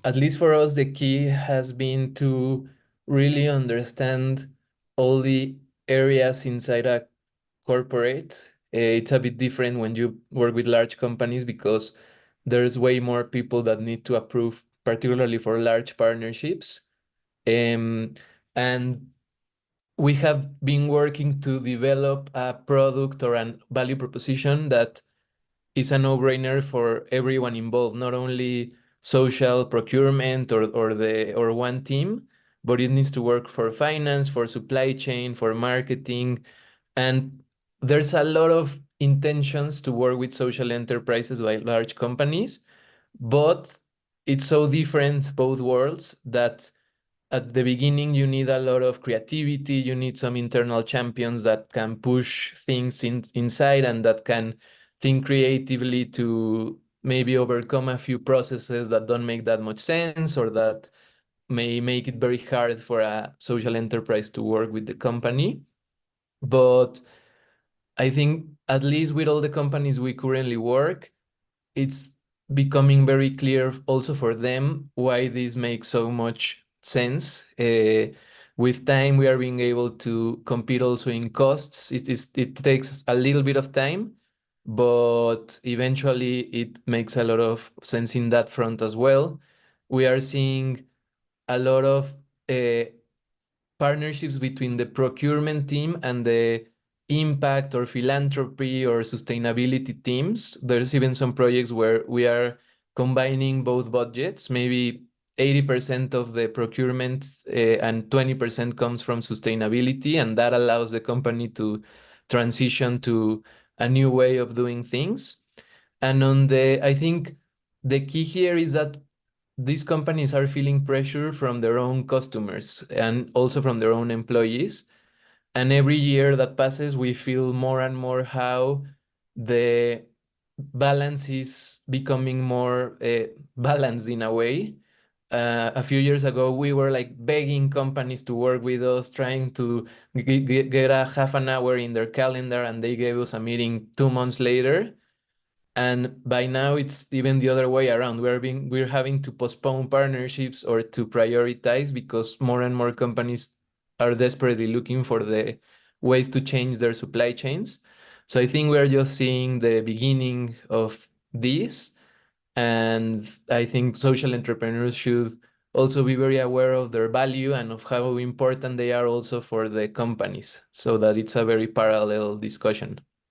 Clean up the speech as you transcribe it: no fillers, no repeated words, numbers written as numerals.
at least for us, the key has been to really understand all the areas inside a corporate. It's a bit different when you work with large companies because there's way more people that need to approve, particularly for large partnerships. Um, and we have been working to develop a product or a value proposition that is a no-brainer for everyone involved, not only social procurement or one team, but it needs to work for finance, for supply chain, for marketing. And there's a lot of intentions to work with social enterprises by large companies, but it's so different both worlds that at the beginning you need a lot of creativity, you need some internal champions that can push things inside and that can think creatively to maybe overcome a few processes that don't make that much sense or that may make it very hard for a social enterprise to work with the company. But I think at least with all the companies we currently work, it's becoming very clear also for them why this makes so much sense. With time, we are being able to compete also in costs. It takes a little bit of time, but eventually it makes a lot of sense in that front as well. We are seeing a lot of uh, partnerships between the procurement team and the impact or philanthropy or sustainability teams. There's even some projects where we are combining both budgets. Maybe 80% of the procurement and 20% comes from sustainability, and that allows the company to transition to a new way of doing things. And I think the key here is that these companies are feeling pressure from their own customers and also from their own employees. And every year that passes, we feel more and more how the balance is becoming more balanced in a way. A few years ago, we were like begging companies to work with us, trying to get a half an hour in their calendar, and they gave us a meeting 2 months later. And by now it's even the other way around. We're having to postpone partnerships or to prioritize because more and more companies are desperately looking for the ways to change their supply chains. So I think we're just seeing the beginning of this. And I think social entrepreneurs should also be very aware of their value and of how important they are also for the companies, so that it's a very parallel discussion.